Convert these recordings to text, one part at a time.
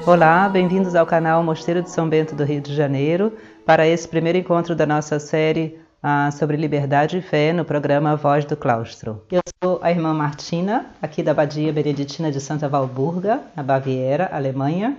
Olá, bem-vindos ao canal Mosteiro de São Bento do Rio de Janeiro, para esse primeiro encontro da nossa série sobre liberdade e fé no programa Voz do Claustro. Eu sou a irmã Martina, aqui da Abadia Beneditina de Santa Walburga, na Baviera, Alemanha,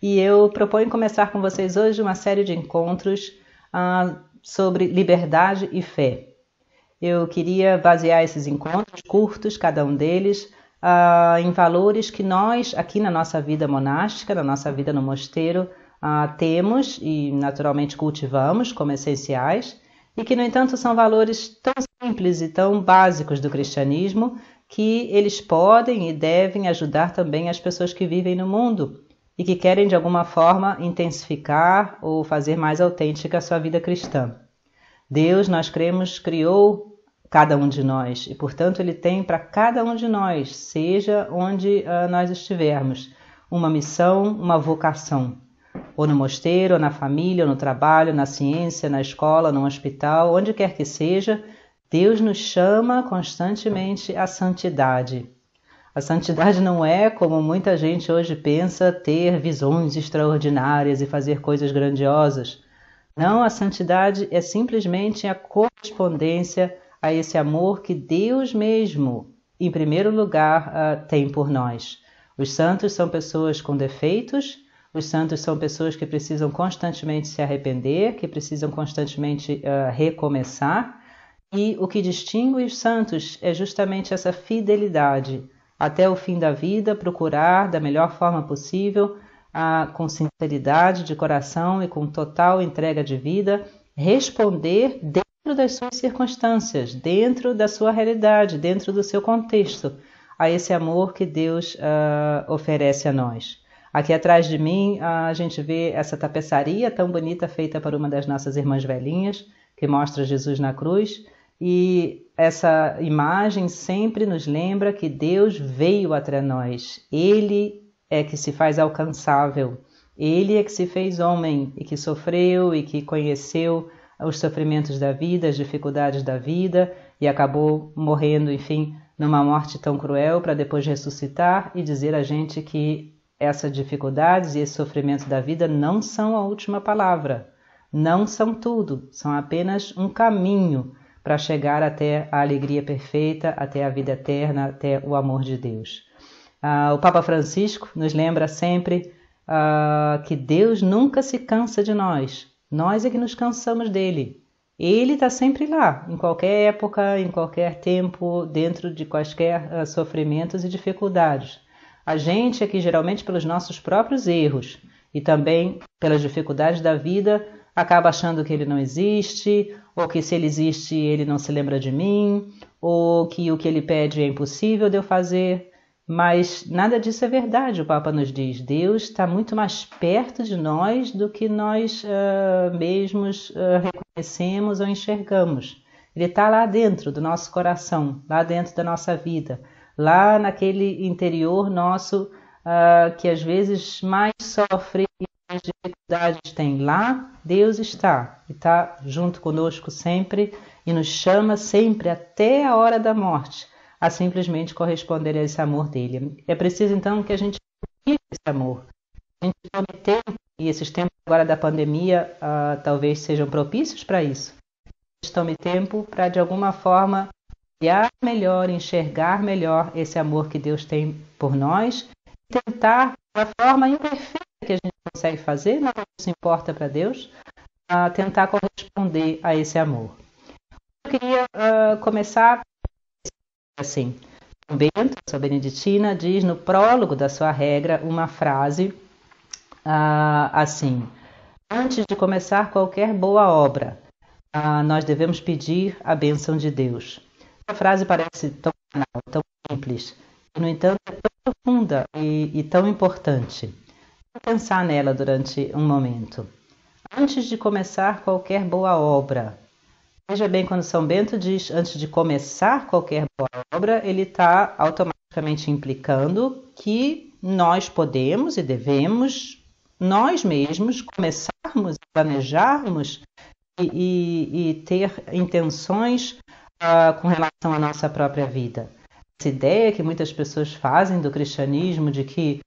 e eu proponho começar com vocês hoje uma série de encontros sobre liberdade e fé. Eu queria basear esses encontros curtos, cada um deles, em valores que nós, aqui na nossa vida monástica, na nossa vida no mosteiro, temos e naturalmente cultivamos como essenciais, e que, no entanto, são valores tão simples e tão básicos do cristianismo que eles podem e devem ajudar também as pessoas que vivem no mundo e que querem, de alguma forma, intensificar ou fazer mais autêntica a sua vida cristã. Deus, nós cremos, criou cada um de nós e, portanto, Ele tem para cada um de nós, seja onde nós estivermos, uma missão, uma vocação, ou no mosteiro, ou na família, ou no trabalho, na ciência, na escola, no hospital, onde quer que seja, Deus nos chama constantemente à santidade. A santidade não é, como muita gente hoje pensa, ter visões extraordinárias e fazer coisas grandiosas. Não, a santidade é simplesmente a correspondência a esse amor que Deus mesmo, em primeiro lugar, tem por nós. Os santos são pessoas com defeitos, os santos são pessoas que precisam constantemente se arrepender, que precisam constantemente recomeçar, e o que distingue os santos é justamente essa fidelidade, até o fim da vida, procurar da melhor forma possível, com sinceridade de coração e com total entrega de vida, responder dentro das suas circunstâncias, dentro da sua realidade, dentro do seu contexto, a esse amor que Deus oferece a nós. Aqui atrás de mim a gente vê essa tapeçaria tão bonita feita por uma das nossas irmãs velhinhas, que mostra Jesus na cruz, e essa imagem sempre nos lembra que Deus veio até nós. Ele é que se faz alcançável, Ele é que se fez homem e que sofreu e que conheceu os sofrimentos da vida, as dificuldades da vida e acabou morrendo, enfim, numa morte tão cruel para depois ressuscitar e dizer a gente que essas dificuldades e esse sofrimento da vida não são a última palavra, não são tudo, são apenas um caminho para chegar até a alegria perfeita, até a vida eterna, até o amor de Deus. O Papa Francisco nos lembra sempre que Deus nunca se cansa de nós é que nos cansamos dele. Ele está sempre lá, em qualquer época, em qualquer tempo, dentro de quaisquer sofrimentos e dificuldades. A gente aqui, geralmente pelos nossos próprios erros e também pelas dificuldades da vida, acaba achando que ele não existe, ou que se ele existe, ele não se lembra de mim, ou que o que ele pede é impossível de eu fazer. Mas nada disso é verdade, o Papa nos diz. Deus está muito mais perto de nós do que nós mesmos reconhecemos ou enxergamos. Ele está lá dentro do nosso coração, lá dentro da nossa vida, lá naquele interior nosso que às vezes mais sofre e mais dificuldades tem. Lá Deus está, e está junto conosco sempre e nos chama sempre até a hora da morte a simplesmente corresponder a esse amor dele. É preciso, então, que a gente viva esse amor. A gente tome tempo, e esses tempos agora da pandemia talvez sejam propícios para isso. A gente tome tempo para, de alguma forma, olhar melhor, enxergar melhor esse amor que Deus tem por nós e tentar, da forma imperfeita que a gente consegue fazer, não se importa para Deus, tentar corresponder a esse amor. Eu queria começar assim. São Bento, sua beneditina, diz no prólogo da sua regra uma frase assim: antes de começar qualquer boa obra, nós devemos pedir a bênção de Deus. A frase parece tão banal, tão simples, e, no entanto, é tão profunda e tão importante. Vou pensar nela durante um momento. Antes de começar qualquer boa obra. Veja bem, quando São Bento diz antes de começar qualquer boa obra, ele está automaticamente implicando que nós podemos e devemos, nós mesmos, começarmos, planejarmos e ter intenções com relação à nossa própria vida. Essa ideia que muitas pessoas fazem do cristianismo de que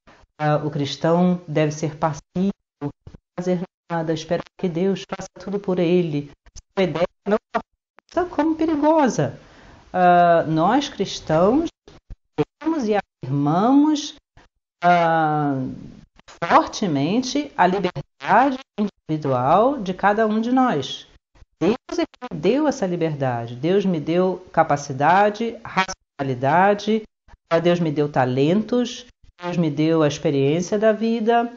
O cristão deve ser passivo, não fazer nada, esperar que Deus faça tudo por ele. Essa ideia não é como perigosa. Nós cristãos temos e afirmamos fortemente a liberdade individual de cada um de nós. Deus é que deu essa liberdade. Deus me deu capacidade, racionalidade, Deus me deu talentos, Deus me deu a experiência da vida,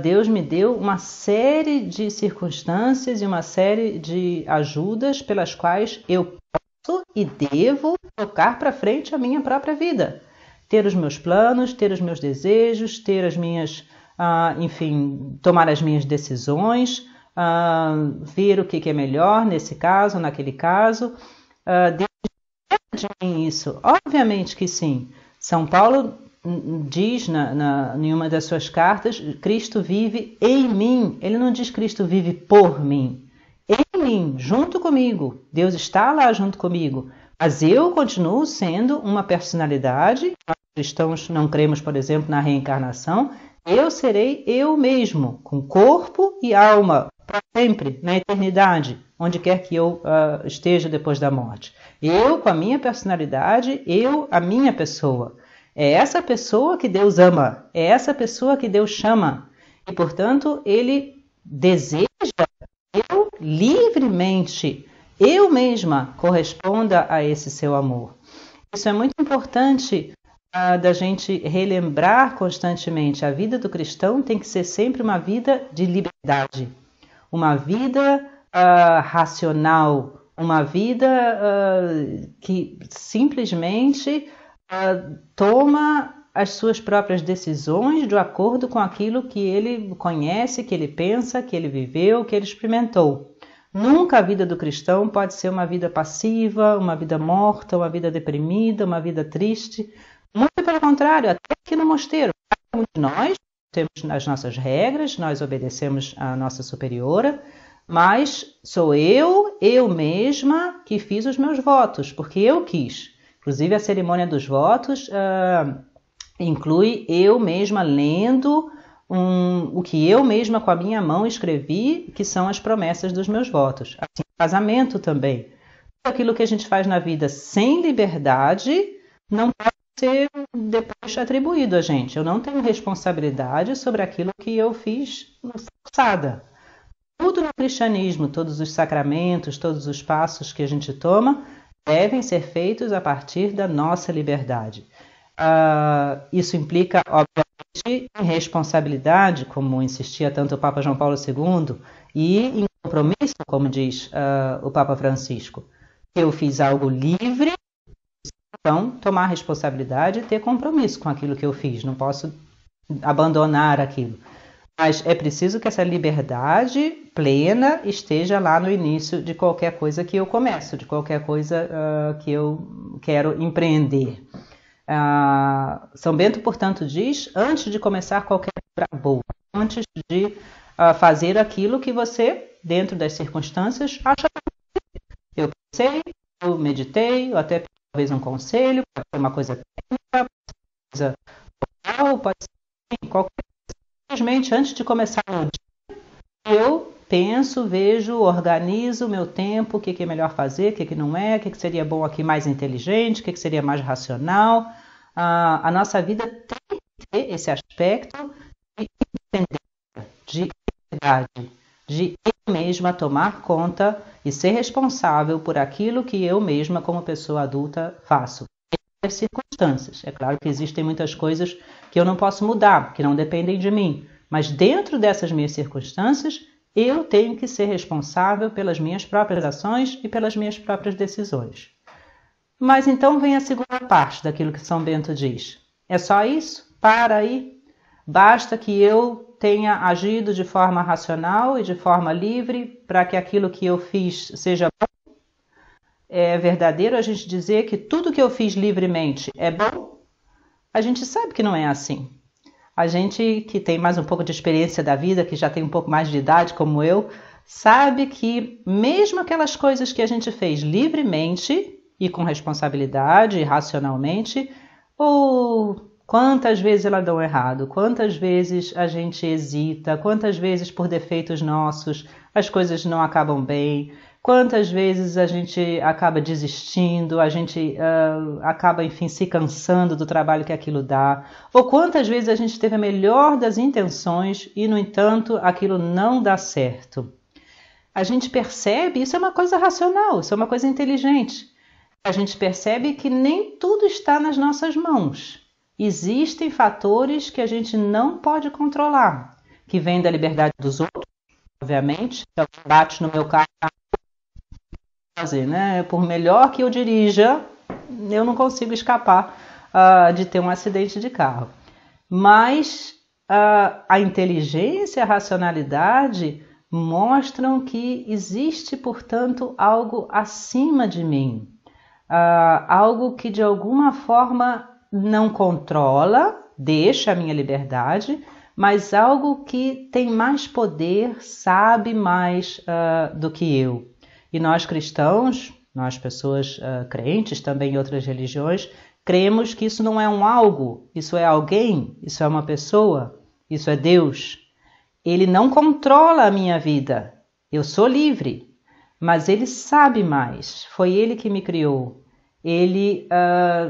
Deus me deu uma série de circunstâncias e uma série de ajudas pelas quais eu posso e devo tocar para frente a minha própria vida. Ter os meus planos, ter os meus desejos, ter as minhas, enfim, tomar as minhas decisões, ver o que é melhor nesse caso, naquele caso. Deus de mim isso? Obviamente que sim. São Paulo diz em uma das suas cartas, Cristo vive em mim. Ele não diz Cristo vive por mim. Em mim, junto comigo. Deus está lá junto comigo. Mas eu continuo sendo uma personalidade. Nós cristãos não cremos, por exemplo, na reencarnação. Eu serei eu mesmo, com corpo e alma, para sempre, na eternidade, onde quer que eu esteja depois da morte. Eu, com a minha personalidade, a minha pessoa. É essa pessoa que Deus ama, é essa pessoa que Deus chama. E, portanto, Ele deseja que eu livremente, eu mesma, corresponda a esse seu amor. Isso é muito importante da gente relembrar constantemente. A vida do cristão tem que ser sempre uma vida de liberdade, uma vida racional, uma vida que simplesmente toma as suas próprias decisões de acordo com aquilo que ele conhece, que ele pensa, que ele viveu, que ele experimentou. Nunca a vida do cristão pode ser uma vida passiva, uma vida morta, uma vida deprimida, uma vida triste. Muito pelo contrário, até aqui no mosteiro, cada um de nós temos as nossas regras, nós obedecemos a nossa superiora, mas sou eu mesma que fiz os meus votos, porque eu quis. Inclusive a cerimônia dos votos inclui eu mesma lendo o que eu mesma com a minha mão escrevi, que são as promessas dos meus votos. Assim, casamento também. Tudo aquilo que a gente faz na vida sem liberdade não pode ser depois atribuído a gente. Eu não tenho responsabilidade sobre aquilo que eu fiz forçada. Tudo no cristianismo, todos os sacramentos, todos os passos que a gente toma, devem ser feitos a partir da nossa liberdade. Isso implica, obviamente, em responsabilidade, como insistia tanto o Papa João Paulo II, e em compromisso, como diz o Papa Francisco. Eu fiz algo livre, então tomar responsabilidade e ter compromisso com aquilo que eu fiz. Não posso abandonar aquilo. Mas é preciso que essa liberdade plena esteja lá no início de qualquer coisa que eu começo, de qualquer coisa que eu quero empreender. São Bento, portanto, diz, antes de começar qualquer obra boa, antes de fazer aquilo que você, dentro das circunstâncias, acha que eu pensei, eu meditei, ou até talvez um conselho, pode ser uma coisa técnica, pode ser uma coisa moral, pode ser qualquer coisa. Simplesmente, antes de começar o dia, eu penso, vejo, organizo o meu tempo, o que é melhor fazer, o que não é, o que seria bom aqui mais inteligente, o que seria mais racional. A nossa vida tem que ter esse aspecto de independência, de liberdade, de eu mesma tomar conta e ser responsável por aquilo que eu mesma, como pessoa adulta, faço. As circunstâncias. É claro que existem muitas coisas que eu não posso mudar, que não dependem de mim. Mas dentro dessas minhas circunstâncias, eu tenho que ser responsável pelas minhas próprias ações e pelas minhas próprias decisões. Mas então vem a segunda parte daquilo que São Bento diz. É só isso? Para aí? Basta que eu tenha agido de forma racional e de forma livre para que aquilo que eu fiz seja bom? É verdadeiro a gente dizer que tudo que eu fiz livremente é bom? A gente sabe que não é assim. A gente que tem mais um pouco de experiência da vida, que já tem um pouco mais de idade como eu, sabe que mesmo aquelas coisas que a gente fez livremente e com responsabilidade, racionalmente, ou Quantas vezes elas dão errado? Quantas vezes a gente hesita? Quantas vezes, por defeitos nossos, as coisas não acabam bem? Quantas vezes a gente acaba desistindo? A gente acaba, enfim, se cansando do trabalho que aquilo dá? Ou quantas vezes a gente teve a melhor das intenções e, no entanto, aquilo não dá certo? A gente percebe, isso é uma coisa racional, isso é uma coisa inteligente. A gente percebe que nem tudo está nas nossas mãos. Existem fatores que a gente não pode controlar, que vêm da liberdade dos outros, obviamente. Se alguém bate no meu carro, fazer, né? Por melhor que eu dirija, eu não consigo escapar de ter um acidente de carro. Mas a inteligência, a racionalidade mostram que existe, portanto, algo acima de mim. Algo que de alguma forma não controla, deixa a minha liberdade, mas algo que tem mais poder, sabe mais do que eu. E nós cristãos, nós pessoas crentes também em outras religiões, cremos que isso não é um algo, isso é alguém, isso é uma pessoa, isso é Deus. Ele não controla a minha vida, eu sou livre, mas Ele sabe mais, foi Ele que me criou. Ele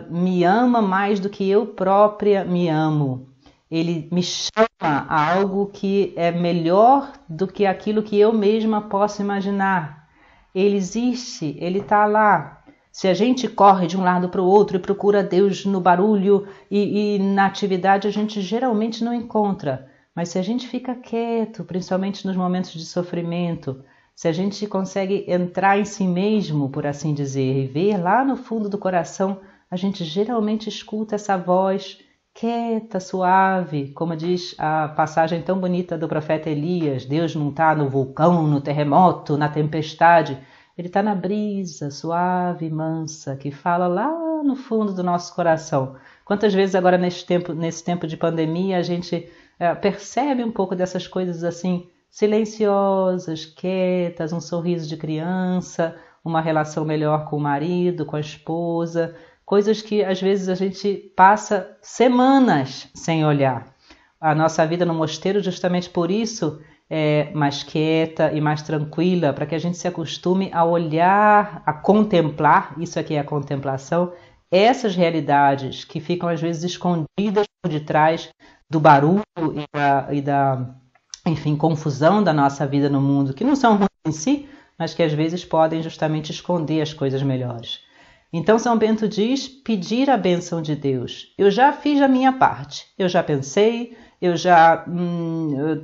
me ama mais do que eu própria me amo. Ele me chama a algo que é melhor do que aquilo que eu mesma posso imaginar. Ele existe, Ele está lá. Se a gente corre de um lado para o outro e procura Deus no barulho e na atividade, a gente geralmente não encontra. Mas se a gente fica quieto, principalmente nos momentos de sofrimento, se a gente consegue entrar em si mesmo, por assim dizer, e ver lá no fundo do coração, a gente geralmente escuta essa voz quieta, suave, como diz a passagem tão bonita do profeta Elias. Deus não está no vulcão, no terremoto, na tempestade. Ele está na brisa suave e mansa, que fala lá no fundo do nosso coração. Quantas vezes agora nesse tempo de pandemia a gente percebe um pouco dessas coisas assim, silenciosas, quietas, um sorriso de criança, uma relação melhor com o marido, com a esposa, coisas que às vezes a gente passa semanas sem olhar. A nossa vida no mosteiro, justamente por isso, é mais quieta e mais tranquila, para que a gente se acostume a olhar, a contemplar, isso aqui é a contemplação, essas realidades que ficam às vezes escondidas por detrás do barulho e da enfim, confusão da nossa vida no mundo, que não são ruins em si, mas que às vezes podem justamente esconder as coisas melhores. Então São Bento diz, pedir a bênção de Deus. Eu já fiz a minha parte, eu já pensei, eu já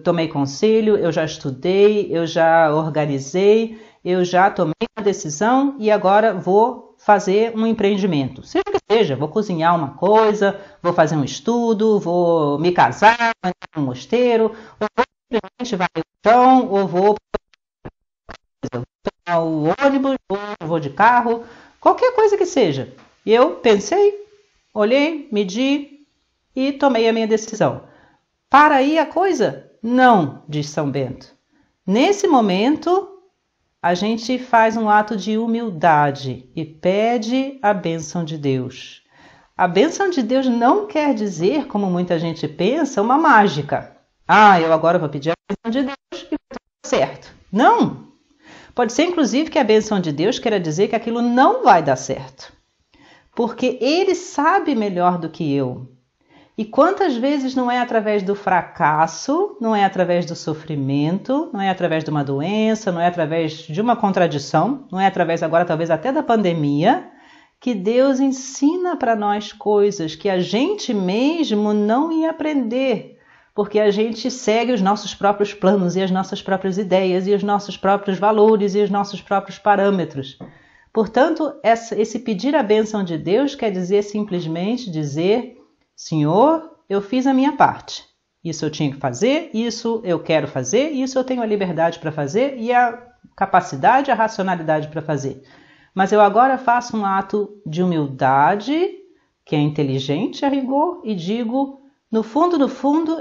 tomei conselho, eu já estudei, eu já organizei, eu já tomei uma decisão e agora vou fazer um empreendimento. Seja o que seja, vou cozinhar uma coisa, vou fazer um estudo, vou me casar, vou entrar no mosteiro, ou vou simplesmente vai no chão, ou vou tomar o ônibus, ou vou de carro, qualquer coisa que seja. Eu pensei, olhei, medi e tomei a minha decisão. Para aí a coisa? Não, diz São Bento. Nesse momento, a gente faz um ato de humildade e pede a bênção de Deus. A bênção de Deus não quer dizer, como muita gente pensa, uma mágica. Eu agora vou pedir a bênção de Deus e vai dar certo. Não! Pode ser, inclusive, que a bênção de Deus queira dizer que aquilo não vai dar certo. Porque Ele sabe melhor do que eu. E quantas vezes não é através do fracasso, não é através do sofrimento, não é através de uma doença, não é através de uma contradição, não é através agora talvez até da pandemia, que Deus ensina para nós coisas que a gente mesmo não ia aprender, porque a gente segue os nossos próprios planos e as nossas próprias ideias e os nossos próprios valores e os nossos próprios parâmetros. Portanto, esse pedir a bênção de Deus quer dizer simplesmente dizer: Senhor, eu fiz a minha parte. Isso eu tinha que fazer, isso eu quero fazer, isso eu tenho a liberdade para fazer e a capacidade, a racionalidade para fazer. Mas eu agora faço um ato de humildade, que é inteligente a rigor, e digo, no fundo,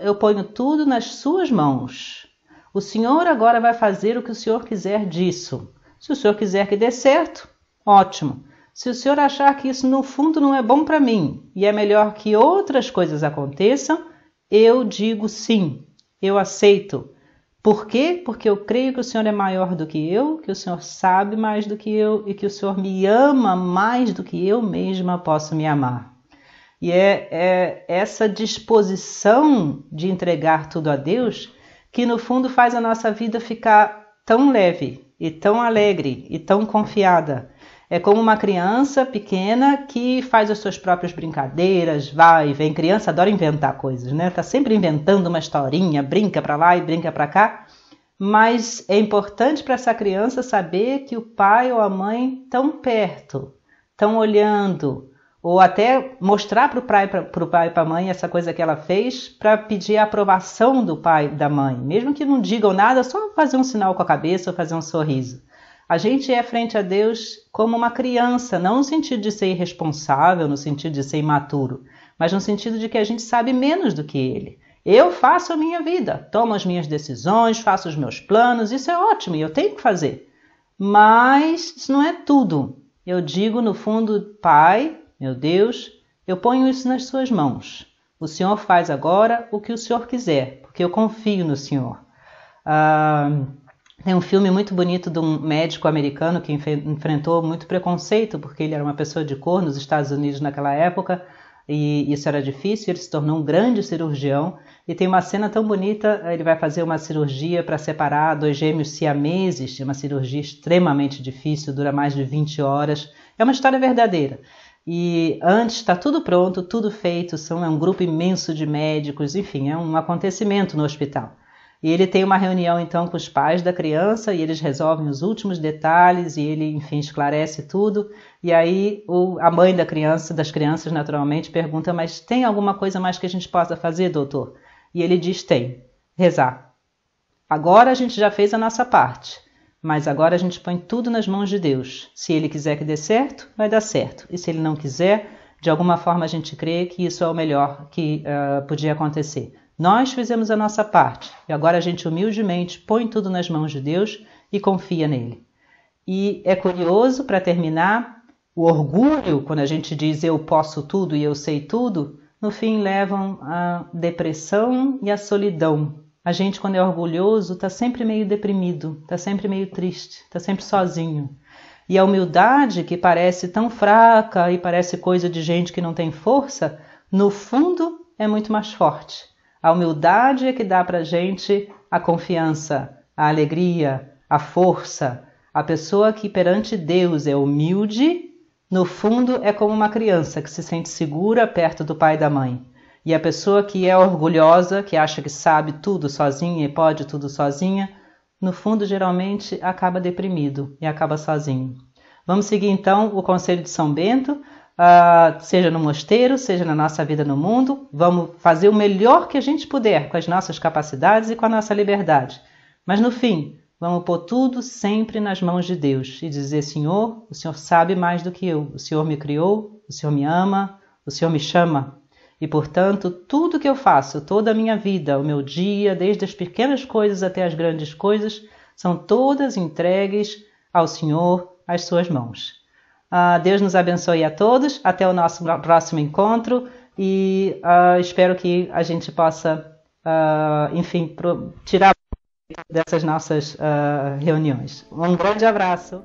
eu ponho tudo nas suas mãos. O Senhor agora vai fazer o que o Senhor quiser disso. Se o Senhor quiser que dê certo, ótimo. Se o Senhor achar que isso no fundo não é bom para mim e é melhor que outras coisas aconteçam, eu digo sim, eu aceito. Por quê? Porque eu creio que o Senhor é maior do que eu, que o Senhor sabe mais do que eu e que o Senhor me ama mais do que eu mesma posso me amar. E é essa disposição de entregar tudo a Deus que no fundo faz a nossa vida ficar tão leve e tão alegre e tão confiada. É como uma criança pequena que faz as suas próprias brincadeiras, vai e vem. Criança adora inventar coisas, né? Tá sempre inventando uma historinha, brinca para lá e brinca para cá. Mas é importante para essa criança saber que o pai ou a mãe estão perto, estão olhando, ou até mostrar para o pai e para a mãe essa coisa que ela fez para pedir a aprovação do pai e da mãe. Mesmo que não digam nada, só fazer um sinal com a cabeça ou fazer um sorriso. A gente é frente a Deus como uma criança, não no sentido de ser irresponsável, no sentido de ser imaturo, mas no sentido de que a gente sabe menos do que Ele. Eu faço a minha vida, tomo as minhas decisões, faço os meus planos, isso é ótimo e eu tenho que fazer. Mas isso não é tudo. Eu digo no fundo, Pai, meu Deus, eu ponho isso nas suas mãos. O Senhor faz agora o que o Senhor quiser, porque eu confio no Senhor. Tem um filme muito bonito de um médico americano que enfrentou muito preconceito, porque ele era uma pessoa de cor nos Estados Unidos naquela época, e isso era difícil, ele se tornou um grande cirurgião, e tem uma cena tão bonita, ele vai fazer uma cirurgia para separar dois gêmeos siameses, uma cirurgia extremamente difícil, dura mais de 20 horas, é uma história verdadeira. E antes está tudo pronto, tudo feito, é um grupo imenso de médicos, enfim, é um acontecimento no hospital. E ele tem uma reunião então com os pais da criança e eles resolvem os últimos detalhes e ele, enfim, esclarece tudo. E aí a mãe das crianças naturalmente pergunta, mas tem alguma coisa mais que a gente possa fazer, doutor? E ele diz, tem, rezar. Agora a gente já fez a nossa parte, mas agora a gente põe tudo nas mãos de Deus. Se Ele quiser que dê certo, vai dar certo. E se Ele não quiser, de alguma forma a gente crê que isso é o melhor que podia acontecer. Nós fizemos a nossa parte e agora a gente humildemente põe tudo nas mãos de Deus e confia nele. E é curioso, para terminar, o orgulho, quando a gente diz eu posso tudo e eu sei tudo, no fim levam à depressão e à solidão. A gente, quando é orgulhoso, está sempre meio deprimido, está sempre meio triste, está sempre sozinho. E a humildade, que parece tão fraca e parece coisa de gente que não tem força, no fundo é muito mais forte. A humildade é que dá para a gente a confiança, a alegria, a força. A pessoa que perante Deus é humilde, no fundo é como uma criança que se sente segura perto do pai e da mãe. E a pessoa que é orgulhosa, que acha que sabe tudo sozinha e pode tudo sozinha, no fundo geralmente acaba deprimido e acaba sozinho. Vamos seguir então o conselho de São Bento, seja no mosteiro, seja na nossa vida no mundo, vamos fazer o melhor que a gente puder com as nossas capacidades e com a nossa liberdade. Mas no fim, vamos pôr tudo sempre nas mãos de Deus e dizer, Senhor, o Senhor sabe mais do que eu, o Senhor me criou, o Senhor me ama, o Senhor me chama. E, portanto, tudo que eu faço, toda a minha vida, o meu dia, desde as pequenas coisas até as grandes coisas, são todas entregues ao Senhor, às suas mãos. Deus nos abençoe a todos, até o nosso próximo encontro e espero que a gente possa, enfim, tirar dessas nossas reuniões. Um grande abraço.